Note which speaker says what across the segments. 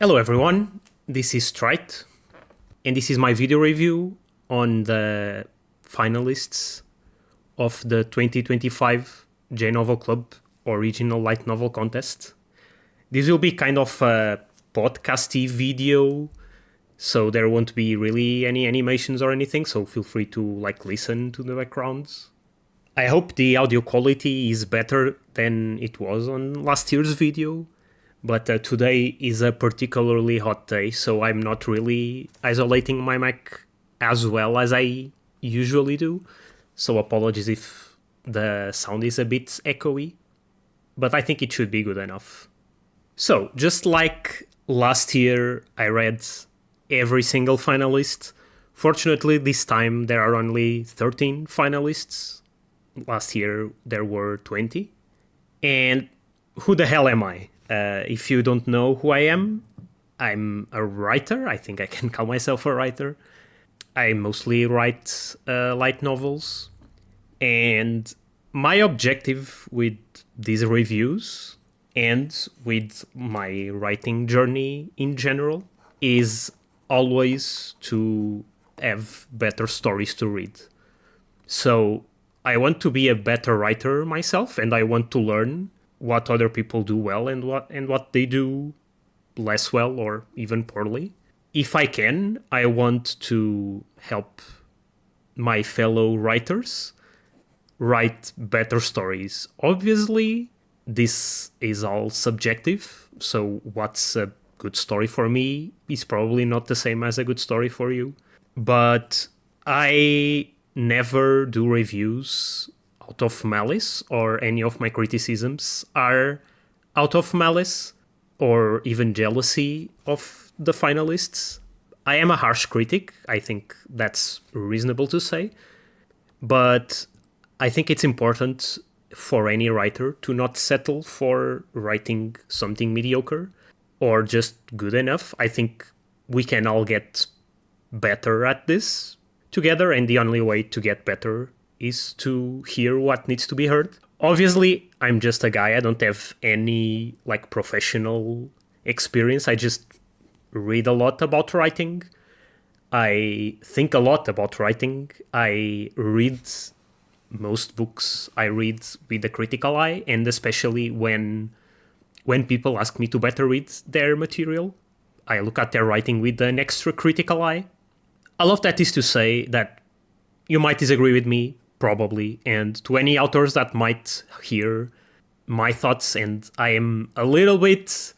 Speaker 1: Hello everyone, this is 𝗏𝗏, and this is my video review on the finalists of the 2025 J-Novel Club Original Light Novel Contest. This will be kind of a podcasty video, so there won't be really any animations or anything, so feel free to listen to the backgrounds. I hope the audio quality is better than it was on last year's video. But today is a particularly hot day, so I'm not really isolating my mic as well as I usually do. So apologies if the sound is a bit echoey, but I think it should be good enough. So, just like last year, I read every single finalist. Fortunately, this time there are only 13 finalists. Last year there were 20. And who the hell am I? If you don't know who I am, I'm a writer. I think I can call myself a writer. I mostly write light novels. And my objective with these reviews and with my writing journey in general is always to have better stories to read. So I want to be a better writer myself, and I want to learn what other people do well and what they do less well or even poorly. If I can, I want to help my fellow writers write better stories. Obviously, this is all subjective, so what's a good story for me is probably not the same as a good story for you. But I never do reviews out of malice, or any of my criticisms are out of malice or even jealousy of the finalists. I am a harsh critic. I think that's reasonable to say. But I think it's important for any writer to not settle for writing something mediocre or just good enough. I think we can all get better at this together, and the only way to get better is to hear what needs to be heard. Obviously, I'm just a guy. I don't have any professional experience. I just read a lot about writing. I think a lot about writing. I read most books I read with a critical eye, and especially when people ask me to better read their material, I look at their writing with an extra critical eye. All of that is to say that you might disagree with me, probably, and to any authors that might hear my thoughts, and I am a little bit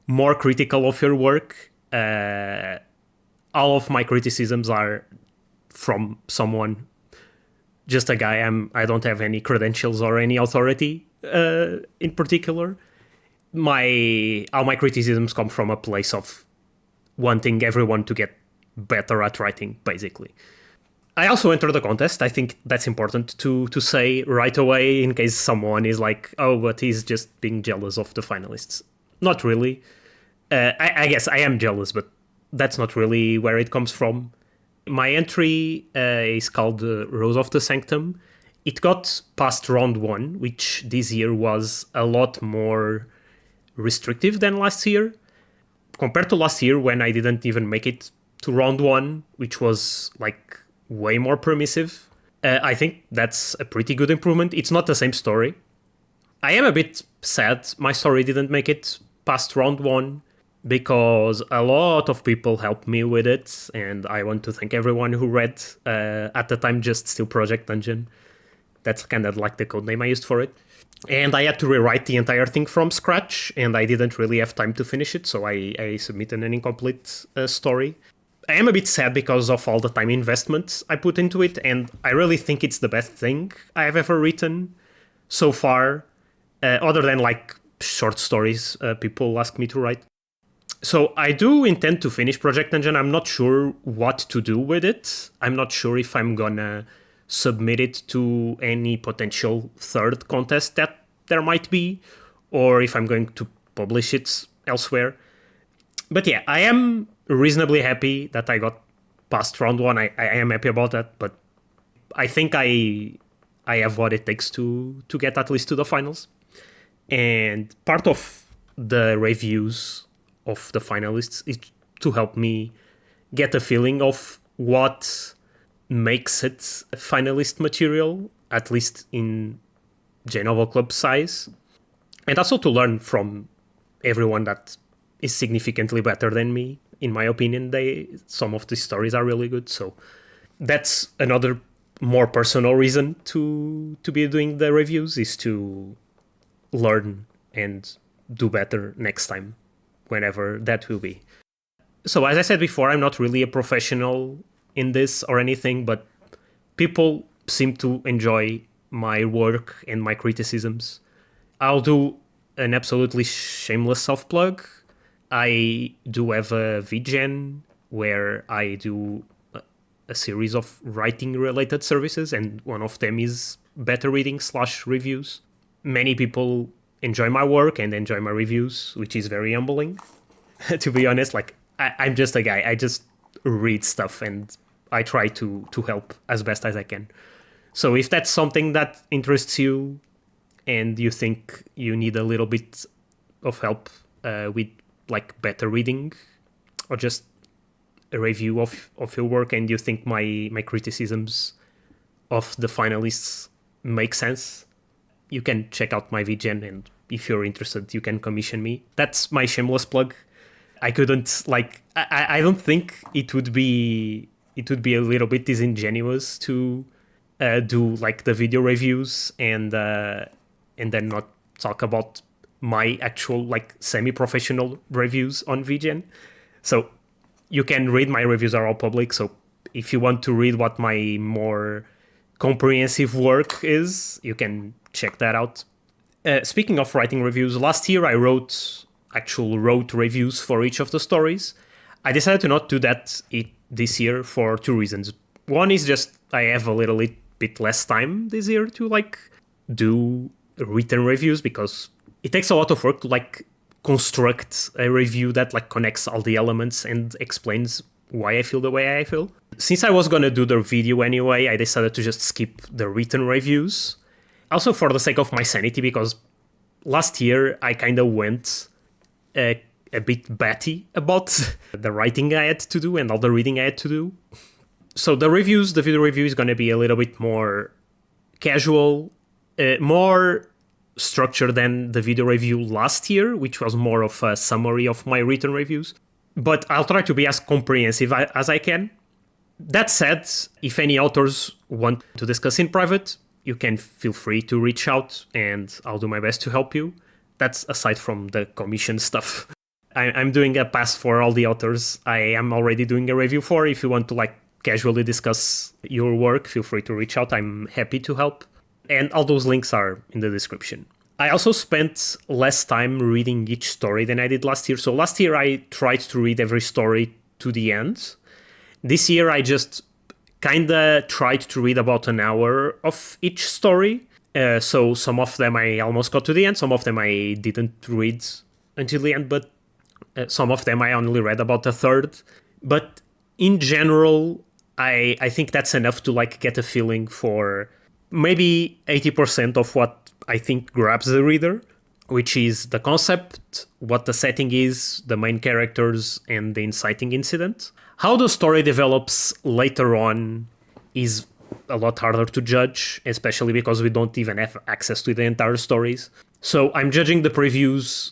Speaker 1: more critical of your work, all of my criticisms are from someone, just a guy. I don't have any credentials or any authority in particular. All my criticisms come from a place of wanting everyone to get better at writing, basically. I also entered the contest. I think that's important to say right away, in case someone is like, oh, but he's just being jealous of the finalists. Not really. I guess I am jealous, but that's not really where it comes from. My entry is called Rose of the Sanctum. It got past round 1, which this year was a lot more restrictive than last year. Compared to last year, when I didn't even make it to round 1, which was way more permissive. I think that's a pretty good improvement. It's not the same story. I am a bit sad my story didn't make it past round 1, because a lot of people helped me with it, and I want to thank everyone who read, at the time, just Steel Project Dungeon. That's kind of like the codename I used for it. And I had to rewrite the entire thing from scratch, and I didn't really have time to finish it, so I submitted an incomplete story. I am a bit sad because of all the time investment I put into it, and I really think it's the best thing I have ever written so far, other than short stories people ask me to write. So I do intend to finish Project Dungeon. I'm not sure what to do with it. I'm not sure if I'm gonna submit it to any potential third contest that there might be, or if I'm going to publish it elsewhere. But yeah, I am reasonably happy that I got past round 1. I am happy about that, but I think I have what it takes to get at least to the finals. And part of the reviews of the finalists is to help me get a feeling of what makes it finalist material, at least in J-Novel Club size, and also to learn from everyone that is significantly better than me. In my opinion, some of the stories are really good, so that's another more personal reason to be doing the reviews, is to learn and do better next time, whenever that will be. So as I said before, I'm not really a professional in this or anything, but people seem to enjoy my work and my criticisms. I'll do an absolutely shameless self-plug. I do have a VGen where I do a series of writing-related services, and one of them is beta reading/reviews. Many people enjoy my work and enjoy my reviews, which is very humbling. To be honest, like, I'm just a guy. I just read stuff and I try to help as best as I can. So if that's something that interests you and you think you need a little bit of help with like better reading, or just a review of your work, and you think my criticisms of the finalists make sense, you can check out my VGen, and if you're interested, you can commission me. That's my shameless plug. I couldn't, like, I don't think it would be a little bit disingenuous to do like the video reviews and then not talk about my actual like semi-professional reviews on VGen. So you can read, my reviews are all public, so if you want to read what my more comprehensive work is, you can check that out. Speaking of writing reviews, last year I wrote reviews for each of the stories. I decided to not do that this year for two reasons. One is just I have a little bit less time this year to like do written reviews, because it takes a lot of work to like construct a review that like connects all the elements and explains why I feel the way I feel. Since I was gonna do the video anyway, I decided to just skip the written reviews. Also for the sake of my sanity, because last year I kind of went a bit batty about the writing I had to do and all the reading I had to do. So the video review is going to be a little bit more casual, more structured than the video review last year, which was more of a summary of my written reviews. But I'll try to be as comprehensive as I can. That said, if any authors want to discuss in private, you can feel free to reach out and I'll do my best to help you. That's aside from the commission stuff. I'm doing a pass for all the authors I am already doing a review for. If you want to like casually discuss your work, feel free to reach out. I'm happy to help. And all those links are in the description. I also spent less time reading each story than I did last year. So last year I tried to read every story to the end. This year I just kind of tried to read about an hour of each story. So some of them I almost got to the end, some of them I didn't read until the end, but some of them I only read about a third. But in general, I think that's enough to like get a feeling for maybe 80% of what I think grabs the reader, which is the concept, what the setting is, the main characters, and the inciting incident. How the story develops later on is a lot harder to judge, especially because we don't even have access to the entire stories. So I'm judging the previews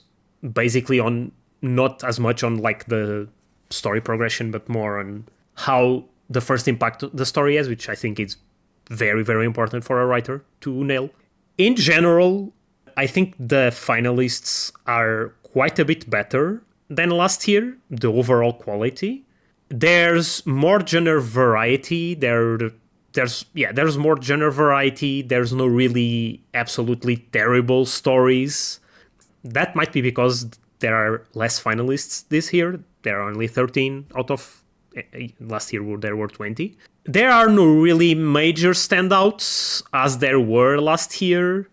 Speaker 1: basically on not as much on like the story progression, but more on how the first impact the story has, which I think is very, very important for a writer to nail. In general, I think the finalists are quite a bit better than last year, the overall quality. There's more genre variety. There's more genre variety. There's no really absolutely terrible stories. That might be because there are less finalists this year. There are only 13 out of last year there were 20. There are no really major standouts as there were last year,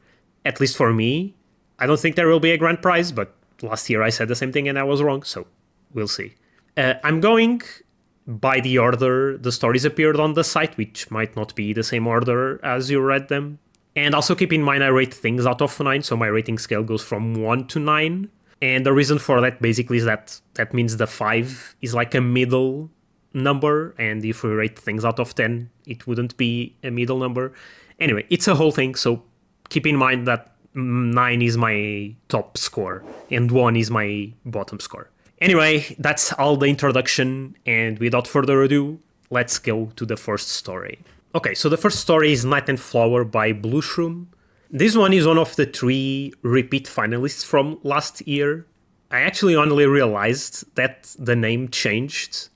Speaker 1: at least for me. I don't think there will be a grand prize, but last year I said the same thing and I was wrong, so we'll see. I'm going by the order the stories appeared on the site, which might not be the same order as you read them. And also keep in mind I rate things out of 9, so my rating scale goes from 1 to 9. And the reason for that basically is that means the 5 is like a middle number, and if we rate things out of 10, it wouldn't be a middle number. Anyway, it's a whole thing, so keep in mind that 9 is my top score, and 1 is my bottom score. Anyway, that's all the introduction, and without further ado, let's go to the first story. Okay, so the first story is Night and Flower by 𝗪𝗏. This one is one of the 3 repeat finalists from last year. I actually only realized that the name changed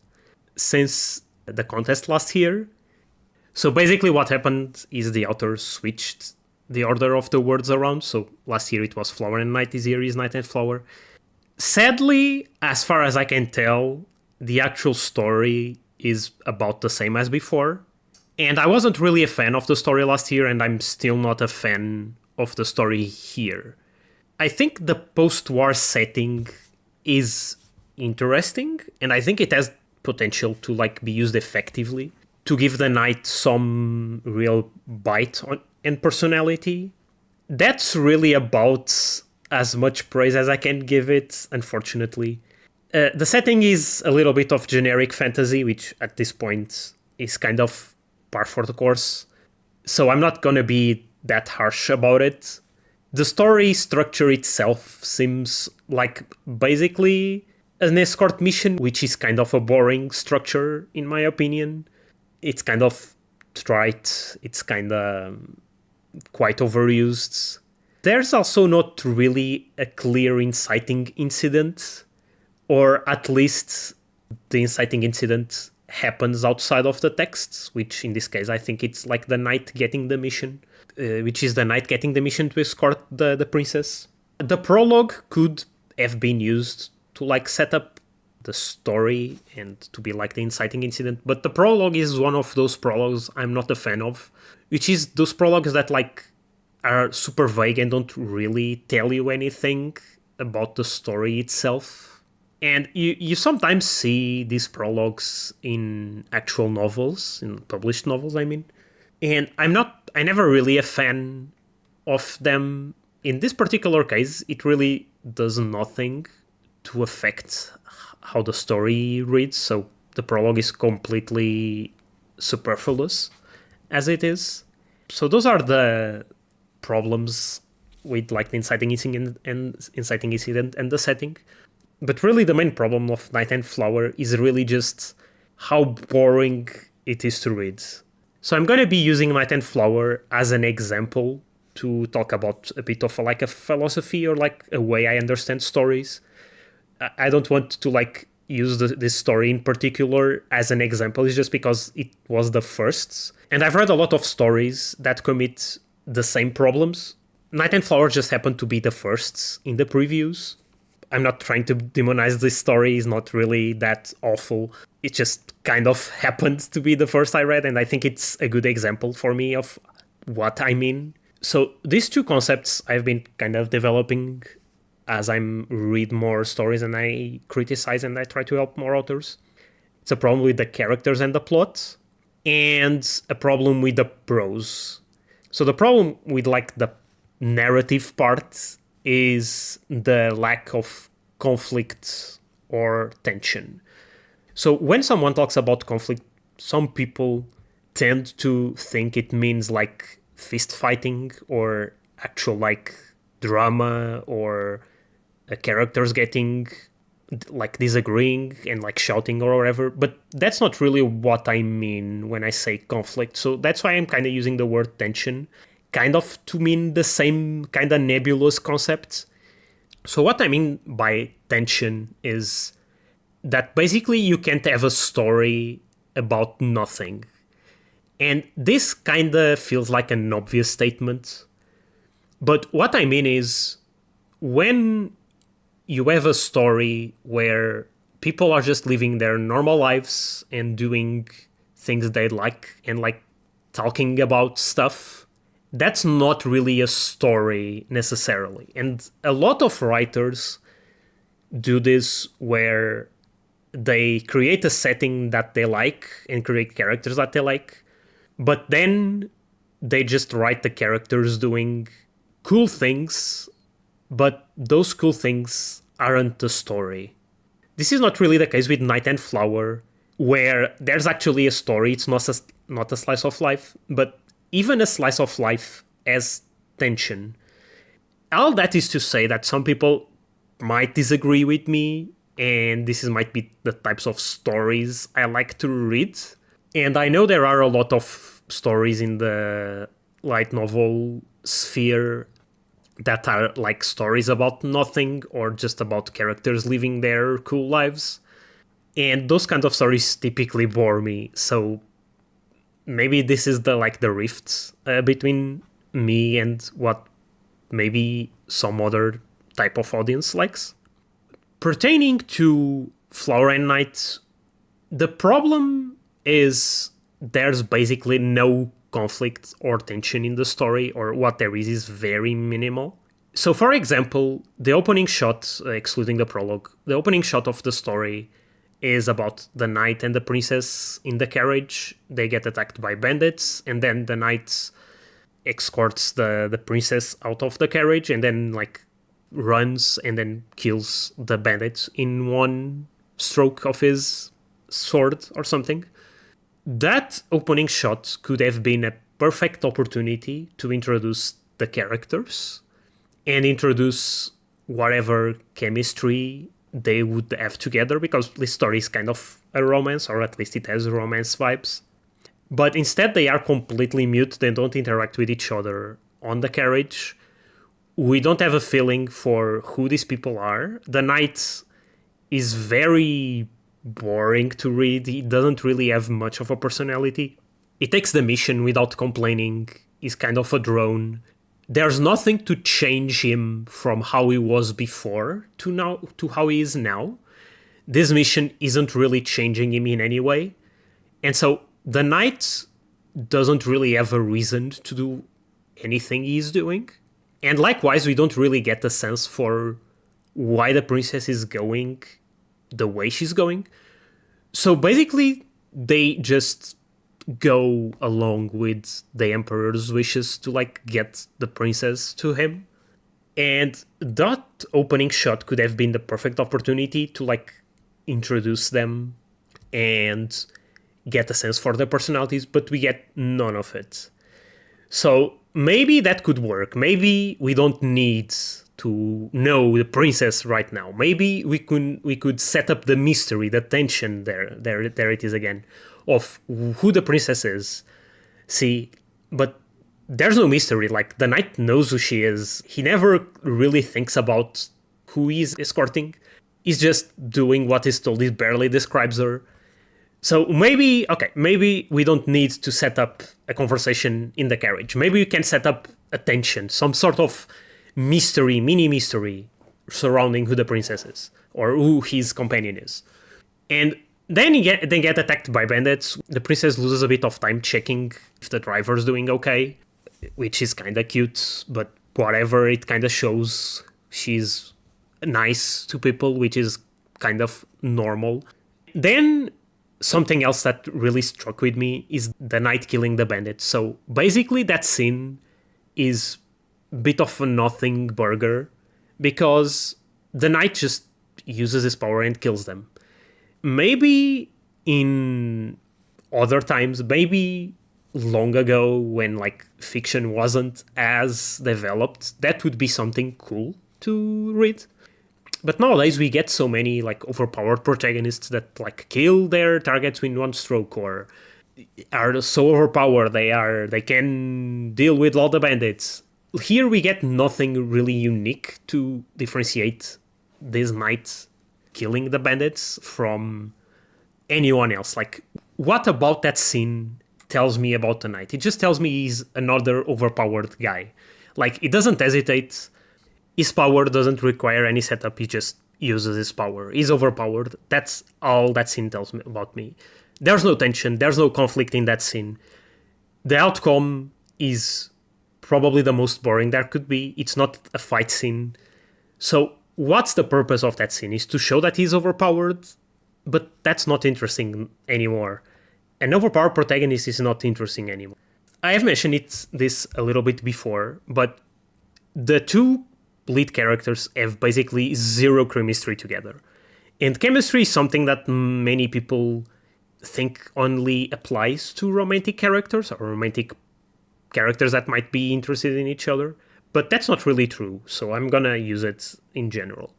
Speaker 1: since the contest last year. So basically what happened is the author switched the order of the words around. So last year it was Flower and Night, this year is Night and Flower. Sadly, as far as I can tell, the actual story is about the same as before. And I wasn't really a fan of the story last year, and I'm still not a fan of the story here. I think the post-war setting is interesting, and I think it has potential to be used effectively, to give the knight some real bite and personality. That's really about as much praise as I can give it, unfortunately. The setting is a little bit of generic fantasy, which at this point is kind of par for the course, so I'm not gonna be that harsh about it. The story structure itself seems like basically an escort mission, which is kind of a boring structure in my opinion. It's kind of trite, it's kind of quite overused. There's also not really a clear inciting incident, or at least the inciting incident happens outside of the texts, which in this case I think it's like the knight getting the mission, which is the knight getting the mission to escort the princess. The prologue could have been used to set up the story and to be like the inciting incident, but the prologue is one of those prologues I'm not a fan of, which is those prologues that are super vague and don't really tell you anything about the story itself. And you sometimes see these prologues in actual novels, in published novels, I mean. And I'm never really a fan of them. In this particular case, it really does nothing to affect how the story reads, so the prologue is completely superfluous as it is. So those are the problems with the inciting incident and the setting. But really the main problem of Night and Flower is really just how boring it is to read. So I'm going to be using Night and Flower as an example to talk about a bit of a philosophy or a way I understand stories. I don't want to use this story in particular as an example. It's just because it was the first. And I've read a lot of stories that commit the same problems. Night and Flower just happened to be the firsts in the previews. I'm not trying to demonize this story, it's not really that awful. It just kind of happened to be the first I read, and I think it's a good example for me of what I mean. So these 2 concepts I've been kind of developing as I read more stories and I criticize and I try to help more authors. It's a problem with the characters and the plot, and a problem with the prose. So the problem with the narrative part is the lack of conflict or tension. So when someone talks about conflict, some people tend to think it means fist fighting or actual drama or characters getting disagreeing and shouting or whatever, but that's not really what I mean when I say conflict. So that's why I'm kind of using the word tension kind of to mean the same kind of nebulous concept. So what I mean by tension is that basically you can't have a story about nothing. And this kind of feels like an obvious statement. But what I mean is when you have a story where people are just living their normal lives and doing things they like and talking about stuff, that's not really a story necessarily. And a lot of writers do this where they create a setting that they like and create characters that they like, but then they just write the characters doing cool things, but those cool things aren't the story. This is not really the case with Night and Flower, where there's actually a story. It's not a slice of life, but even a slice of life has tension. All that is to say that some people might disagree with me, and might be the types of stories I like to read. And I know there are a lot of stories in the light novel sphere that are like stories about nothing or just about characters living their cool lives. And those kinds of stories typically bore me. So maybe this is the rifts between me and what maybe some other type of audience likes. Pertaining to Flower and Night, the problem is there's basically no conflict or tension in the story, or what there is very minimal. So for example, the opening shot, excluding the prologue, the opening shot of the story is about the knight and the princess in the carriage. They get attacked by bandits, and then the knight escorts the princess out of the carriage and then runs and then kills the bandits in one stroke of his sword or something. That opening shot could have been a perfect opportunity to introduce the characters and introduce whatever chemistry they would have together, because this story is kind of a romance, or at least it has romance vibes. But instead they are completely mute, they don't interact with each other on the carriage. We don't have a feeling for who these people are. The knight is very boring to read. He doesn't really have much of a personality. He takes the mission without complaining. He's kind of a drone. There's nothing to change him from how he was before to how he is now. This mission isn't really changing him in any way. And so the knight doesn't really have a reason to do anything he's doing. And likewise, we don't really get a sense for why the princess is going the way she's going. So basically, they just go along with the emperor's wishes to get the princess to him. And that opening shot could have been the perfect opportunity to introduce them and get a sense for their personalities, but we get none of it. So maybe that could work. Maybe we don't need to know the princess right now. Maybe we could set up the mystery, the tension there it is again, of who the princess is. See, but there's no mystery. The knight knows who she is. He never really thinks about who he's escorting. He's just doing what he's told. He barely describes her. So maybe we don't need to set up a conversation in the carriage. Maybe we can set up a tension, some sort of mystery, mini mystery surrounding who the princess is or who his companion is. And then they get attacked by bandits. The princess loses a bit of time checking if the driver's doing okay, which is kind of cute, but whatever, it kind of shows she's nice to people, which is kind of normal. Then something else that really struck with me is the knight killing the bandits. So basically that scene is a bit of a nothing burger, because the knight just uses his power and kills them. Maybe in other times, maybe long ago when fiction wasn't as developed, that would be something cool to read. But nowadays we get so many overpowered protagonists that kill their targets in one stroke, or are so overpowered they can deal with all the bandits. Here we get nothing really unique to differentiate this knight killing the bandits from anyone else. What about that scene tells me about the knight? It just tells me he's another overpowered guy. He doesn't hesitate. His power doesn't require any setup. He just uses his power. He's overpowered. That's all that scene tells me about me. There's no tension. There's no conflict in that scene. The outcome is probably the most boring there could be. It's not a fight scene. So what's the purpose of that scene? Is to show that he's overpowered? But that's not interesting anymore. An overpowered protagonist is not interesting anymore. I have mentioned this a little bit before, but the two lead characters have basically zero chemistry together. And chemistry is something that many people think only applies to romantic characters or romantic characters that might be interested in each other. But that's not really true, so I'm gonna use it in general.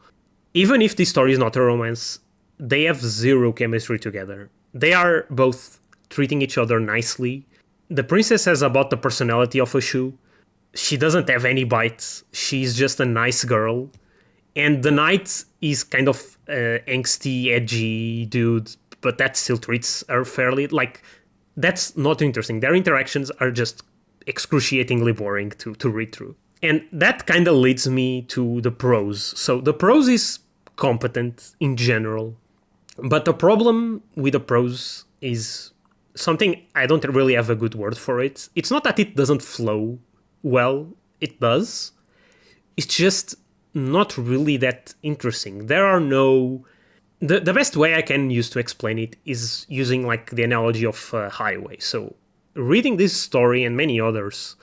Speaker 1: Even if this story is not a romance, they have zero chemistry together. They are both treating each other nicely. The princess has about the personality of a shoe. She doesn't have any bites. She's just a nice girl. And the knight is kind of angsty, edgy dude, but that still treats her fairly. Like, that's not interesting. Their interactions are just excruciatingly boring to read through. And that kind of leads me to the prose. So the prose is competent in general. But the problem with the prose is something I don't really have a good word for it. It's not that it doesn't flow well. It does. It's just not really that interesting. There are no... The best way I can use to explain it is using like the analogy of a highway. So reading this story and many others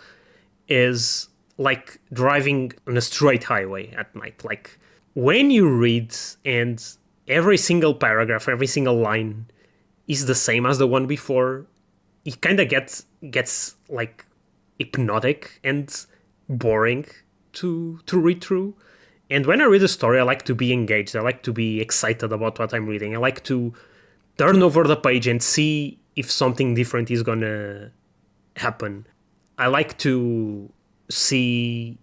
Speaker 1: is like driving on a straight highway at night. Like when you read and every single paragraph, every single line is the same as the one before, it kind of gets like hypnotic and boring to read through. And when I read a story, I like to be engaged. I like to be excited about what I'm reading. I like to turn over the page and see if something different is gonna happen. I like to see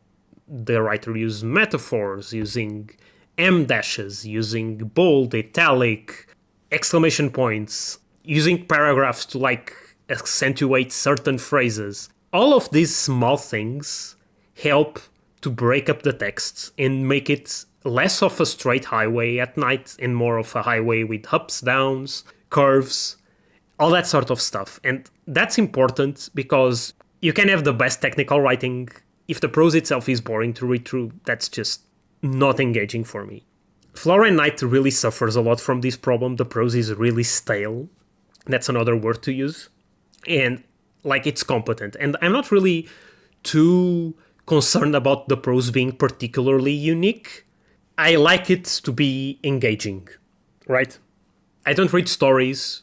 Speaker 1: the writer use metaphors, using M-dashes, using bold, italic, exclamation points, using paragraphs to like accentuate certain phrases. All of these small things help to break up the text and make it less of a straight highway at night and more of a highway with ups, downs, curves, all that sort of stuff. And that's important because you can have the best technical writing. If the prose itself is boring to read through, that's just not engaging for me. Flower and Night really suffers a lot from this problem. The prose is really stale. That's another word to use. And like it's competent. And I'm not really too concerned about the prose being particularly unique. I like it to be engaging, right? I don't read stories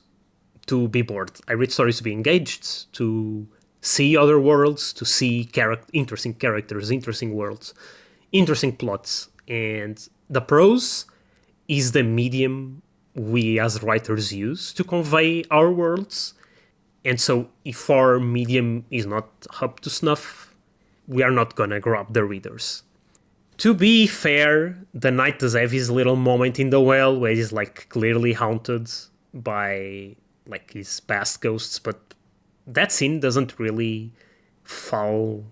Speaker 1: to be bored. I read stories to be engaged, to see other worlds, to see interesting characters, interesting worlds, interesting plots. And the prose is the medium we as writers use to convey our worlds. And so if our medium is not up to snuff, we are not gonna grab the readers. To be fair, the knight does have his little moment in the well where he's like clearly haunted by like his past ghosts, but that scene doesn't really fall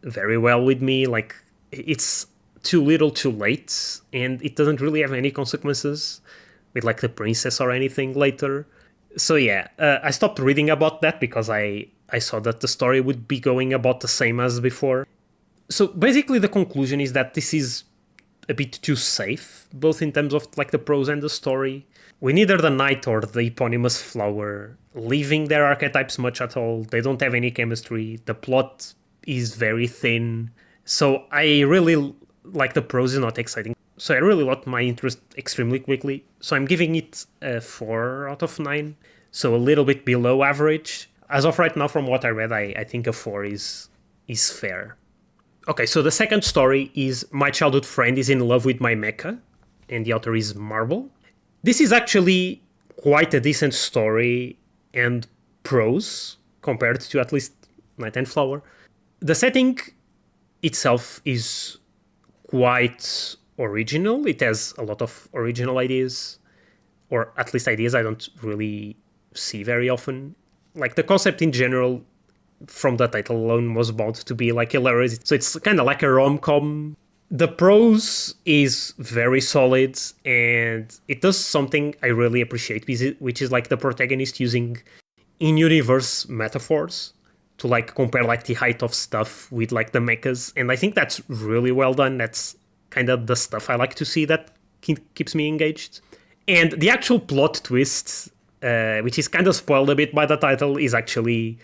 Speaker 1: very well with me. Like it's too little too late, and it doesn't really have any consequences with like the princess or anything later. So yeah, I stopped reading about that because I saw that the story would be going about the same as before. So basically the conclusion is that this is a bit too safe, both in terms of like the prose and the story. We neither the knight or the eponymous flower leaving their archetypes much at all. They don't have any chemistry. The plot is very thin. So I really like the prose is not exciting. So I really lost my interest extremely quickly. So I'm giving it a 4 out of 9. So a little bit below average. As of right now, from what I read, I think a 4 is fair. Okay, so the second story is My Childhood Friend is in Love with My Mecha, and the author is 𝗪ble. This is actually quite a decent story and prose compared to at least Night and Flower. The setting itself is quite original. It has a lot of original ideas, or at least ideas I don't really see very often. Like the concept in general from the title alone was bound to be like hilarious. So it's kind of like a rom-com. The prose is very solid, and it does something I really appreciate, which is like the protagonist using in-universe metaphors to like compare like the height of stuff with like the mechas. And I think that's really well done. That's kind of the stuff I like to see that keeps me engaged. And the actual plot twist, which is kind of spoiled a bit by the title, is actually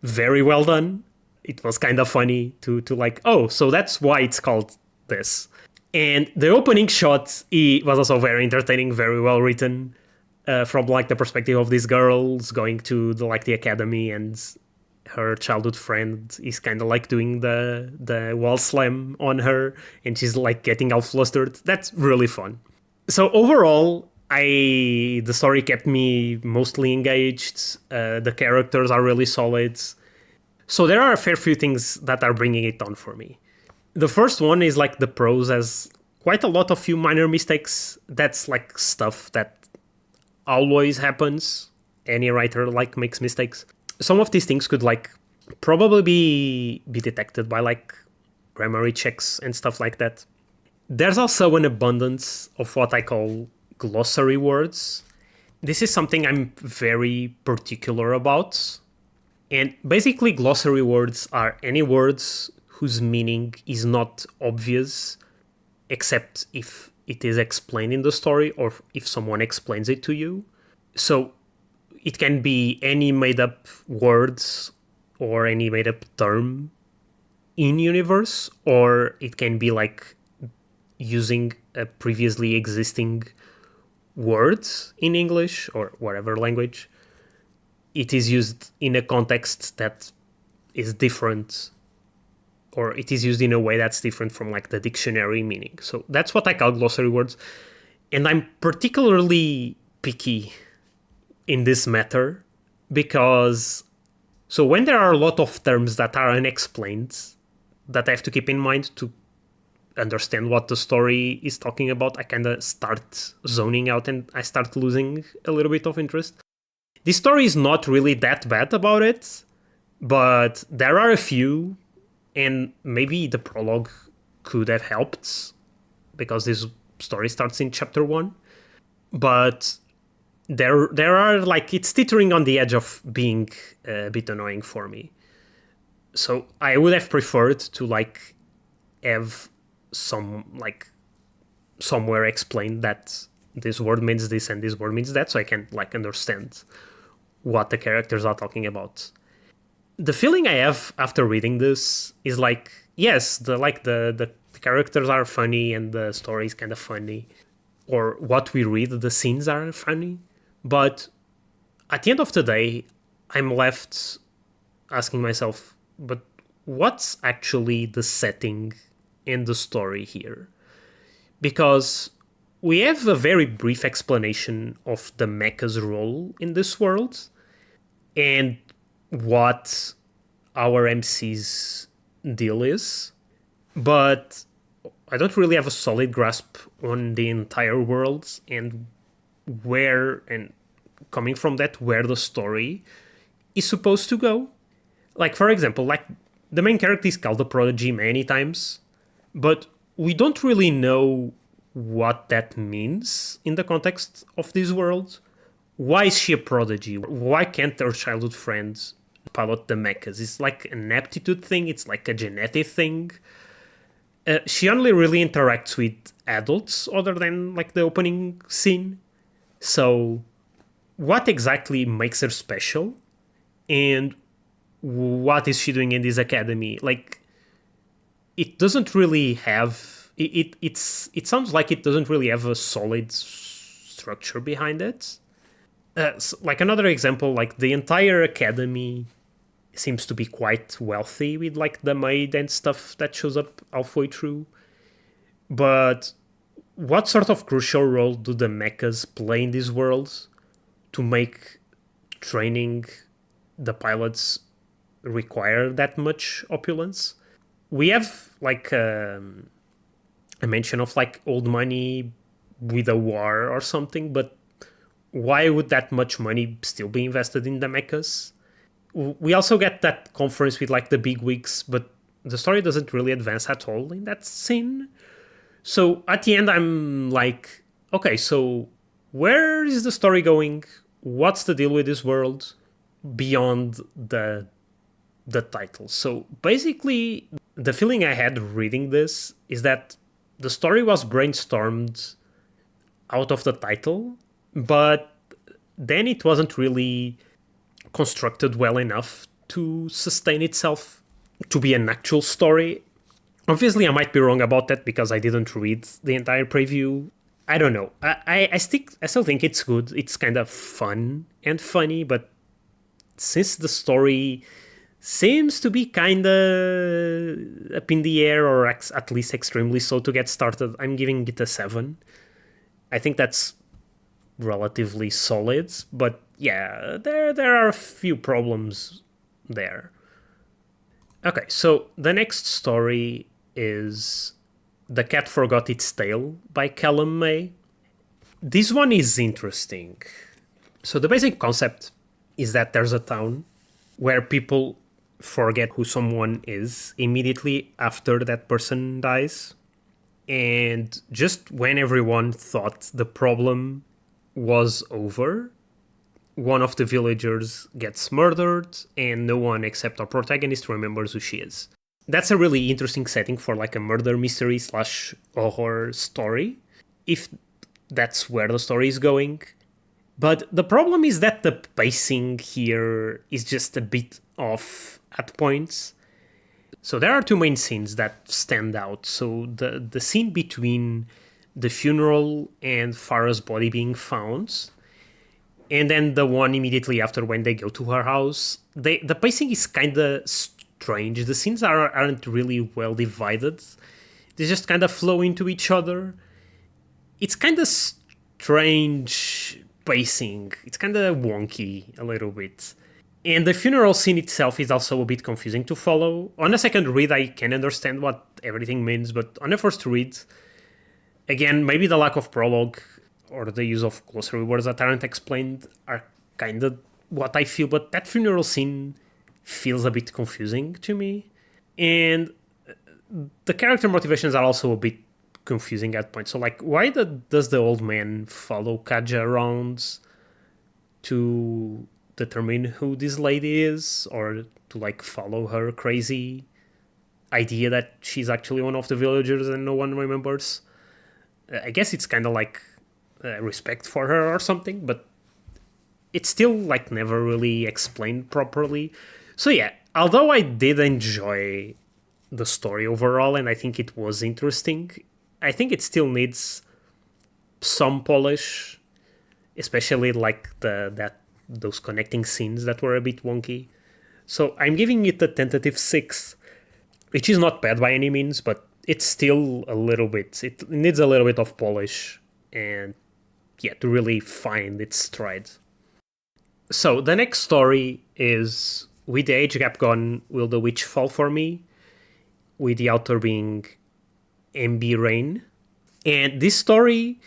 Speaker 1: very well done. It was kind of funny to like, oh, so that's why it's called this. And the opening shot was also very entertaining, very well written, from like the perspective of these girls going to the academy, and her childhood friend is kind of like doing the wall slam on her, and she's like getting all flustered. That's really fun. So overall, the story kept me mostly engaged. The characters are really solid. So there are a fair few things that are bringing it on for me. The first one is like the prose has quite a lot of few minor mistakes. That's like stuff that always happens. Any writer like makes mistakes. Some of these things could like probably be detected by like grammar checks and stuff like that. There's also an abundance of what I call glossary words. This is something I'm very particular about. And basically glossary words are any words whose meaning is not obvious, except if it is explained in the story or if someone explains it to you. So it can be any made-up words or any made-up term in universe, or it can be like using a previously existing word in English or whatever language. It is used in a context that is different, or it is used in a way that's different from like the dictionary meaning. So that's what I call glossary words. And I'm particularly picky in this matter because so when there are a lot of terms that are unexplained that I have to keep in mind to understand what the story is talking about, I kind of start zoning out and I start losing a little bit of interest. This story is not really that bad about it, but there are a few, and maybe the prologue could have helped because this story starts in chapter 1. But there are like, it's teetering on the edge of being a bit annoying for me. So I would have preferred to like have some like somewhere explained that this word means this and this word means that, so I can like understand what the characters are talking about. The feeling I have after reading this is like, yes, the characters are funny and the story is kind of funny, or what we read, the scenes are funny, but at the end of the day, I'm left asking myself, but what's actually the setting and the story here? Because we have a very brief explanation of the Mecha's role in this world and what our MC's deal is, but I don't really have a solid grasp on the entire world and where, and coming from that, where the story is supposed to go. Like, for example, like the main character is called the Prodigy many times, but we don't really know what that means in the context of this world. Why is she a prodigy? Why can't her childhood friends pilot the mechas? It's like an aptitude thing. It's like a genetic thing. She only really interacts with adults other than like the opening scene. So what exactly makes her special? And what is she doing in this academy? Like, it doesn't really have... It sounds like it doesn't really have a solid structure behind it. So like another example, like the entire academy seems to be quite wealthy with like the maid and stuff that shows up halfway through. But what sort of crucial role do the mechas play in this world to make training the pilots require that much opulence? We have like a mention of like old money with a war or something, but why would that much money still be invested in the mechas? We also get that conference with like the big wigs, but the story doesn't really advance at all in that scene. So at the end, I'm like, okay, so where is the story going? What's the deal with this world beyond the title? So basically, the feeling I had reading this is that the story was brainstormed out of the title, but then it wasn't really constructed well enough to sustain itself to be an actual story Obviously, I might be wrong about that because I didn't read the entire preview. I don't know. I still think it's good. It's kind of fun and funny, but since the story seems to be kind of up in the air, or at least extremely slow to get started, I'm giving it a 7. I think that's relatively solid, but yeah, there are a few problems there. Okay, so the next story is The Cat Forgot Its Tail by 𝗪𝗀𝗪. This one is interesting. So the basic concept is that there's a town where people forget who someone is immediately after that person dies. And just when everyone thought the problem was over, one of the villagers gets murdered and no one except our protagonist remembers who she is. That's a really interesting setting for like a murder mystery / horror story, if that's where the story is going. But the problem is that the pacing here is just a bit off at points. So there are two main scenes that stand out. So the scene between the funeral and Farah's body being found, and then the one immediately after when they go to her house, the pacing is kind of strange. The scenes aren't really well divided. They just kind of flow into each other. It's kind of strange pacing. It's kind of wonky a little bit. And the funeral scene itself is also a bit confusing to follow. On a second read, I can understand what everything means, but on a first read, again, maybe the lack of prologue or the use of glossary words that aren't explained are kind of what I feel, but that funeral scene feels a bit confusing to me. And the character motivations are also a bit confusing at points. So, like, why does the old man follow Kaja around to determine who this lady is, or to like follow her crazy idea that she's actually one of the villagers and no one remembers? I guess it's kind of like respect for her or something, but it's still like never really explained properly. So yeah, although I did enjoy the story overall and I think it was interesting, I think it still needs some polish, especially like those connecting scenes that were a bit wonky. So I'm giving it a tentative 6, which is not bad by any means, but it's still a little bit, it needs a little bit of polish and yeah, to really find its stride. So the next story is With the Age Gap Gone, Will the Witch Fall for Me? With the author being MB Rain. And this story,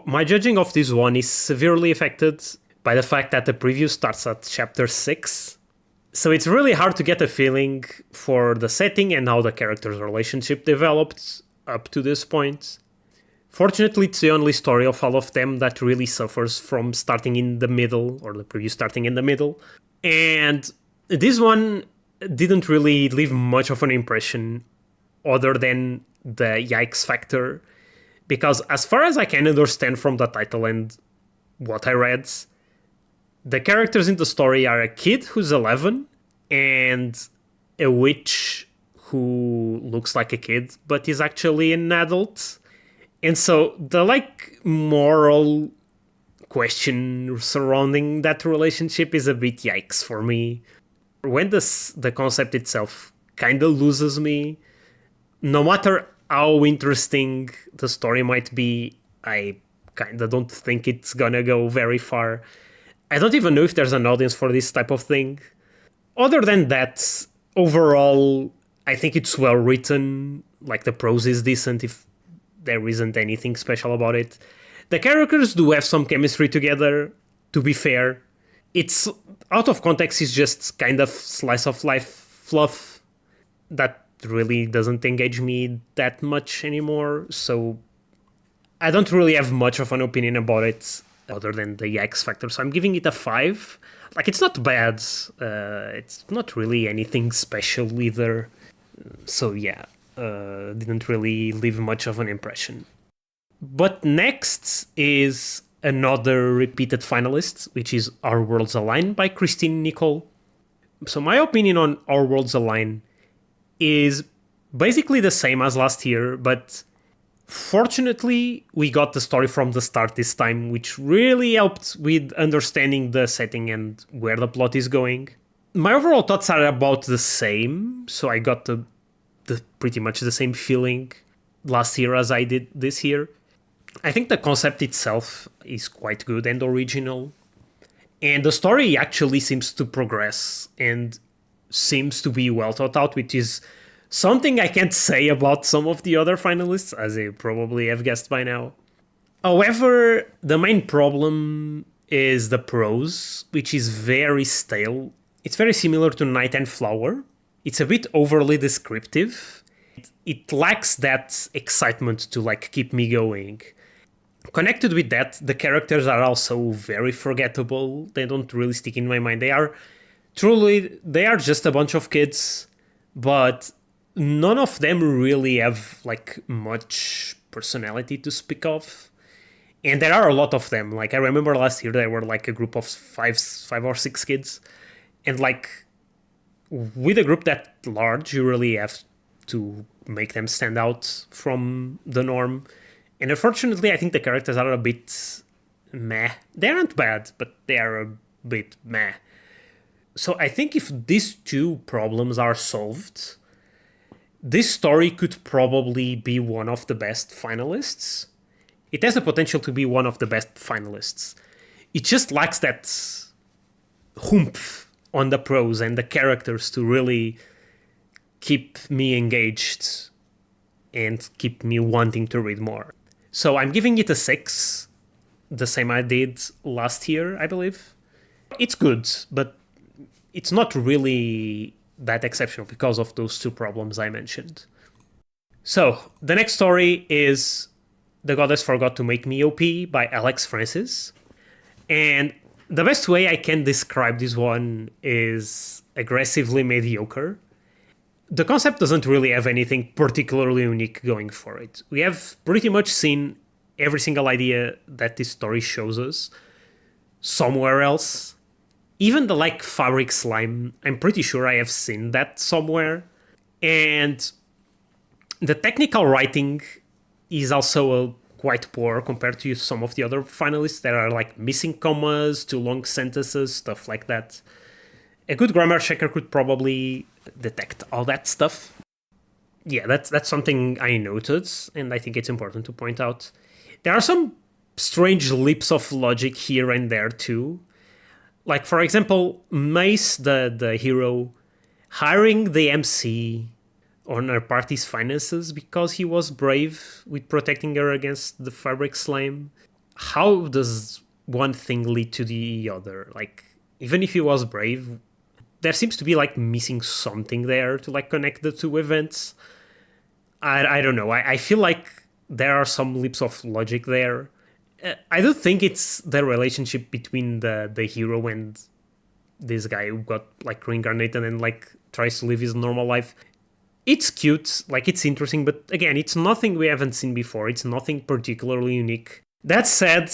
Speaker 1: my judging of this one is severely affected by the fact that the preview starts at chapter 6. So it's really hard to get a feeling for the setting and how the characters' relationship developed up to this point. Fortunately, it's the only story of all of them that really suffers from starting in the middle, or the preview starting in the middle. And this one didn't really leave much of an impression other than the yikes factor, because as far as I can understand from the title and what I read, the characters in the story are a kid who's 11 and a witch who looks like a kid but is actually an adult. And so the like moral question surrounding that relationship is a bit yikes for me. When the concept itself kind of loses me, no matter how interesting the story might be, I kind of don't think it's gonna go very far. I don't even know if there's an audience for this type of thing. Other than that, overall, I think it's well written. Like, the prose is decent if there isn't anything special about it. The characters do have some chemistry together, to be fair. It's out of context, it's just kind of slice of life fluff that really doesn't engage me that much anymore. So I don't really have much of an opinion about it other than the yikes factor. So I'm giving it a 5. Like, it's not bad. It's not really anything special either. So yeah, didn't really leave much of an impression. But next is another repeated finalist, which is Our Worlds Align by Christine Nicole. So my opinion on Our Worlds Align is Basically the same as last year, but fortunately we got the story from the start this time, which really helped with understanding the setting and where the plot is going. My overall thoughts are about the same, so I got the pretty much the same feeling last year as I did this year. I think the concept itself is quite good and original, and the story actually seems to progress and seems to be well thought out, which is something I can't say about some of the other finalists, as you probably have guessed by now. However, the main problem is the prose, which is very stale. It's very similar to Night and Flower. It's a bit overly descriptive. It lacks that excitement to like keep me going. Connected with that, the characters are also very forgettable. They don't really stick in my mind. They are just a bunch of kids, but none of them really have like much personality to speak of. And there are a lot of them. Like I remember last year there were like a group of five or six kids. And like with a group that large, you really have to make them stand out from the norm. And unfortunately, I think the characters are a bit meh. They aren't bad, but they are a bit meh. So I think if these two problems are solved, this story could probably be one of the best finalists. It has the potential to be one of the best finalists. It just lacks that oomph on the prose and the characters to really keep me engaged and keep me wanting to read more. So I'm giving it a 6, the same I did last year, I believe. It's good, but it's not really that exceptional because of those two problems I mentioned. So the next story is The Goddess Forgot to Make Me OP by Alex Francis. And the best way I can describe this one is aggressively mediocre. The concept doesn't really have anything particularly unique going for it. We have pretty much seen every single idea that this story shows us somewhere else. Even the like fabric slime, I'm pretty sure I have seen that somewhere. And the technical writing is also quite poor compared to some of the other finalists that are like missing commas, too long sentences, stuff like that. A good grammar checker could probably detect all that stuff. Yeah, that's something I noted, and I think it's important to point out. There are some strange leaps of logic here and there too. Like, for example, 𝗪cie, the hero, hiring the MC on her party's finances because he was brave with protecting her against the fabric slime. How does one thing lead to the other? Like, even if he was brave, there seems to be like missing something there to like connect the two events. I don't know. I feel like there are some leaps of logic there. I do think it's the relationship between the hero and this guy who got like reincarnated and like tries to live his normal life. It's cute, like it's interesting, but again, it's nothing we haven't seen before. It's nothing particularly unique. That said,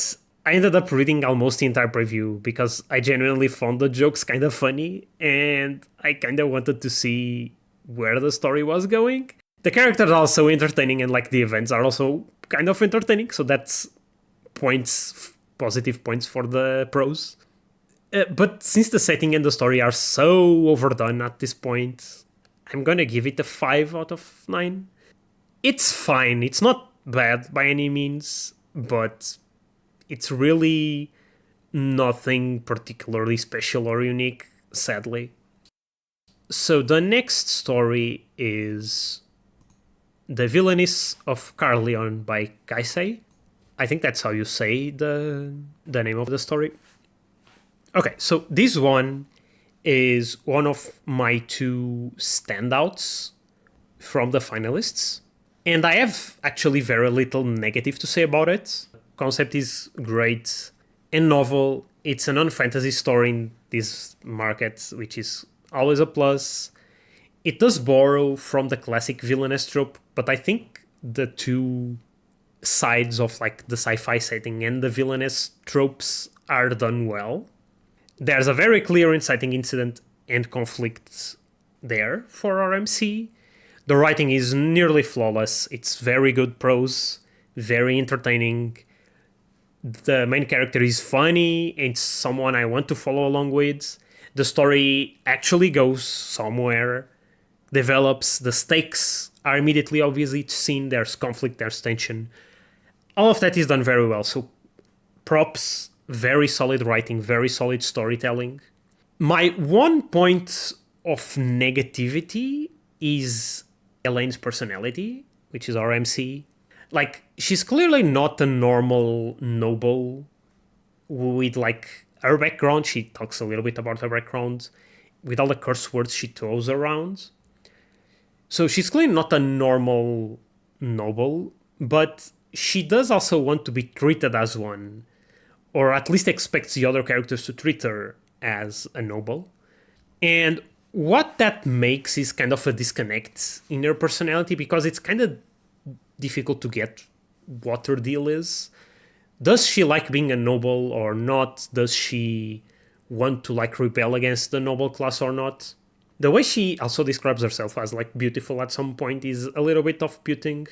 Speaker 1: I ended up reading almost the entire preview because I genuinely found the jokes kind of funny and I kind of wanted to see where the story was going. The characters are also entertaining and like the events are also kind of entertaining, so that's positive points for the prose. But since the setting and the story are so overdone at this point, I'm gonna give it a 5 out of 9. It's fine. It's not bad by any means, but it's really nothing particularly special or unique, sadly. So the next story is The Villainess of Caerleon by 𝗪cie. I think that's how you say the name of the story. Okay, so this one is one of my two standouts from the finalists. And I have actually very little negative to say about it. Concept is great and novel. It's a non-fantasy story in this market, which is always a plus. It does borrow from the classic villainess trope, but I think the two sides of like the sci-fi setting and the villainess tropes are done well. There's a very clear inciting incident and conflict there for our MC. The writing is nearly flawless. It's very good prose, very entertaining. The main character is funny. It's someone I want to follow along with. The story actually goes somewhere, develops. The stakes are immediately obvious each scene. There's conflict, there's tension. All of that is done very well. So props, very solid writing, very solid storytelling. My one point of negativity is Elaine's personality, which is our MC. Like, she's clearly not a normal noble with, like, her background. She talks a little bit about her background with all the curse words she throws around. So she's clearly not a normal noble, but she does also want to be treated as one, or at least expects the other characters to treat her as a noble. And what that makes is kind of a disconnect in her personality, because it's kind of difficult to get what her deal is. Does she like being a noble or not? Does she want to like rebel against the noble class or not? The way she also describes herself as like beautiful at some point is a little bit off-putting.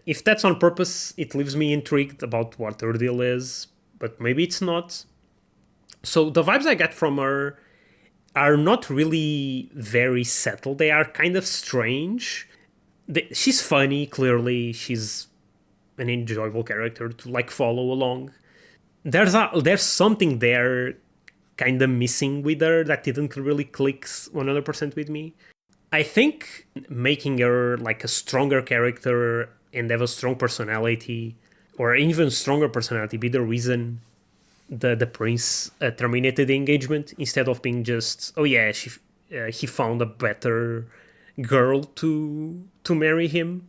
Speaker 1: If that's on purpose, it leaves me intrigued about what her deal is, but maybe it's not. So the vibes I get from her are not really very settled. They are kind of strange. She's funny, clearly. She's an enjoyable character to like follow along. There's something there kind of missing with her that didn't really click 100% with me. I think making her like a stronger character and have a strong personality, or even stronger personality, be the reason the prince terminated the engagement, instead of being just, oh yeah, he found a better girl to marry him.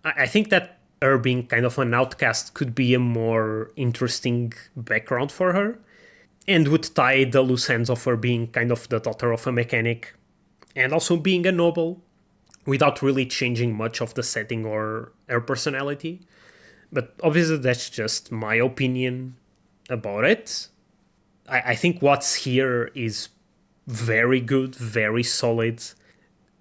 Speaker 1: I think that her being kind of an outcast could be a more interesting background for her, and would tie the loose ends of her being kind of the daughter of a mechanic and also being a noble, without really changing much of the setting or her personality. But obviously that's just my opinion about it. I think what's here is very good, very solid.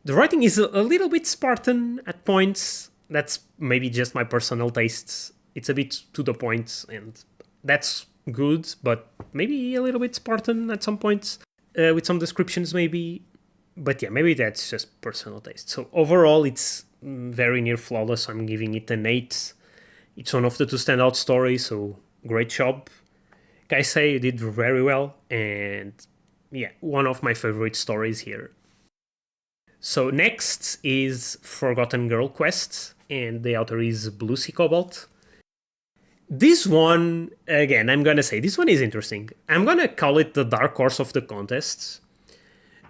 Speaker 1: The writing is a little bit Spartan at points. That's maybe just my personal tastes. It's a bit to the point, and that's good, but maybe a little bit Spartan at some points, with some descriptions maybe. But yeah, maybe that's just personal taste. So overall, it's very near flawless. I'm giving it an 8. It's one of the 2 standout stories, so great job. 𝗪𝗁, you did very well, and yeah, one of my favorite stories here. So next is Forgotten Girl Quest, and the author is 𝗪𝗆ci𝗂𝗪𝗀. This one, again, I'm gonna say, this one is interesting. I'm gonna call it the dark horse of the contests,